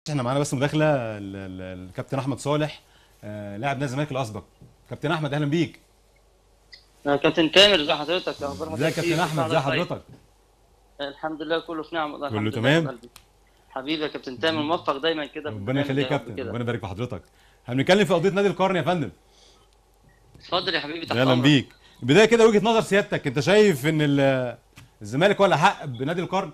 احنا معانا بس مداخله الكابتن احمد صالح، لاعب نادي الزمالك الاسبق. كابتن احمد اهلا بيك. كابتن تامر، ازي حضرتك؟ اخبار ازيك حضرتك يا كابتن ايه؟ احمد؟ ازي حضرتك؟ الحمد لله كله في نعم والله، كله الحمد لله يا حبيب تمام. قلبي. حبيبي يا كابتن تامر، موفق دايما كده في ربنا البرنامج يخليك يا يا رب كابتن، كده. ربنا يبارك في حضرتك. هنتكلم في قضيه نادي القرن يا فندم. اتفضل يا حبيبي، تحت اهلا امرك. بيك. البدايه كده، وجهه نظر سيادتك، انت شايف ان الزمالك هو اللي حق بنادي القرن؟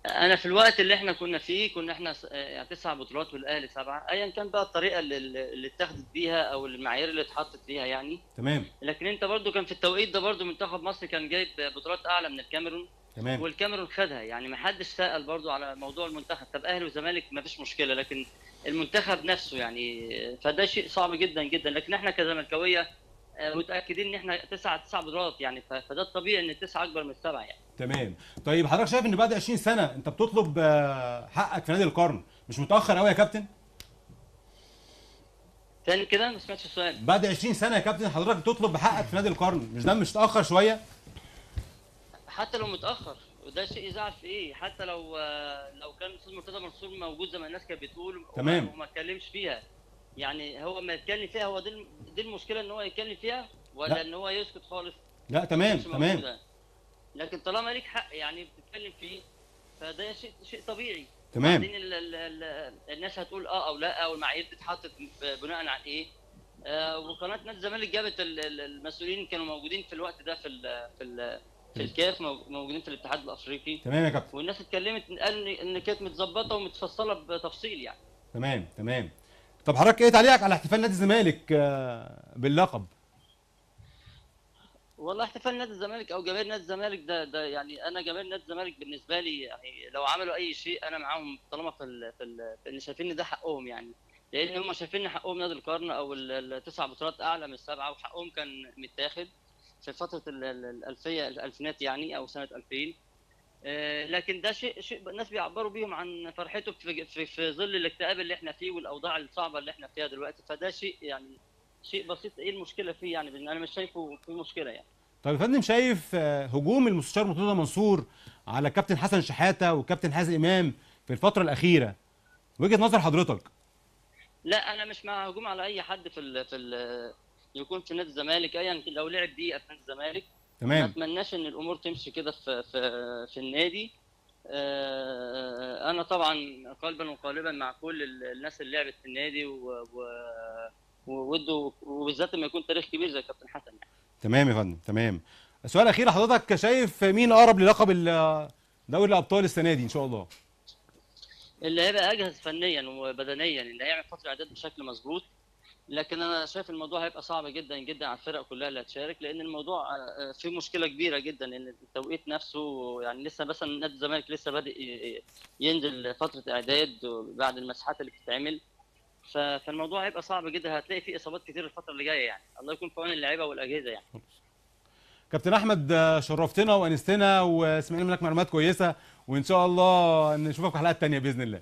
انا في الوقت اللي احنا كنا فيه كنا احنا يعني 9 بطولات والاهلي 7، ايا كان بقى الطريقه اللي اتخذت بيها او المعايير اللي اتحطت فيها يعني. تمام. لكن انت برضو كان في التوقيت ده برضو منتخب مصر كان جايب بطولات اعلى من الكاميرون، تمام. والكاميرون خدها. يعني ما حدش سأل برضو على موضوع المنتخب. طب اهلي وزمالك ما فيش مشكله، لكن المنتخب نفسه يعني فده شيء صعب جدا جدا. لكن احنا كزملكاويه متاكدين ان احنا 9 بطولات يعني، فده الطبيعي ان التسعه اكبر من السبعه يعني. تمام. طيب حضرتك شايف ان بعد 20 سنه انت بتطلب حقك في نادي القرن، مش متاخر قوي يا كابتن؟ تاني كده ما سمعتش السؤال. بعد 20 سنه يا كابتن حضرتك بتطلب بحقك في نادي القرن، مش ده مش متاخر شويه؟ حتى لو متاخر وده شيء يزعل في ايه، حتى لو كان الاستاذ مرتضى منصور موجود زي ما الناس كانت بتقول تمام. وما اتكلمش فيها. يعني هو ما يتكلم فيها، هو دي المشكله ان هو يتكلم فيها، ولا لا ان هو يسكت خالص لا، ما تمام تكونش تمام. موجوده. لكن طالما ليك حق يعني بتتكلم فيه، فده شيء طبيعي. تمام. وبعدين الناس هتقول اه او لا، او المعايير دي اتحطت بناء على ايه. وقناه نادي الزمالك جابت المسؤولين كانوا موجودين في الوقت ده في الكاف، موجودين في الاتحاد الافريقي. تمام يا كابتن. والناس اتكلمت قال ان كانت متظبطه ومتفصله بتفصيل يعني. تمام تمام. طب حضرتك ايه تعليقك على احتفال نادي الزمالك باللقب؟ والله احتفال نادي الزمالك او جماهير نادي الزمالك ده يعني، انا جماهير نادي الزمالك بالنسبه لي يعني لو عملوا اي شيء انا معاهم، طالما في ان شايفين ان ده حقهم يعني. لان هم شايفين ان حقهم نادي القرن او التسع بطولات اعلى من السبعه، وحقهم كان متاخد في فتره الالفيه الالفينات يعني، او سنه 2000. لكن ده شيء الناس بيعبروا بيهم عن فرحته في ظل الاكتئاب اللي احنا فيه والاوضاع الصعبه اللي احنا فيها دلوقتي. فده شيء يعني شيء بسيط. ايه المشكله فيه يعني؟ انا مش شايفه في مشكله يعني. طيب يا فندم، شايف هجوم المستشار مرتضى منصور على كابتن حسن شحاته وكابتن حازم امام في الفتره الاخيره، وجهه نظر حضرتك؟ لا، انا مش مع هجوم على اي حد يكون في نادي الزمالك ايا لو لعب دقيقه في نادي الزمالك. ما تمام. اتمناش ان الامور تمشي كده في النادي. انا طبعا قلبا وقالبا مع كل الناس اللي لعبت في النادي وودوا، وبالذات لما يكون تاريخ كبير زي كابتن حسن يعني. تمام يا فندم تمام. السؤال الاخير حضرتك شايف مين اقرب للقب دوري الابطال السنه دي ان شاء الله؟ اللي هيبقى اجهز فنيا وبدنيا، اللي هيعمل فتره اعداد بشكل مظبوط. لكن انا شايف الموضوع هيبقى صعب جدا جدا على الفرق كلها اللي هتشارك، لان الموضوع فيه مشكله كبيره جدا، ان التوقيت نفسه يعني لسه مثلا نادي الزمالك لسه بادئ ينزل فتره اعداد بعد المساحات اللي بتتعمل. فالموضوع هيبقى صعب جدا، هتلاقي فيه اصابات كتير الفتره اللي جايه يعني. الله يكون في عون اللعيبه والاجهزه يعني. كابتن احمد، شرفتنا وانستنا وسمعنا منك معلومات كويسه، وان شاء الله نشوفك في حلقات تانيه باذن الله.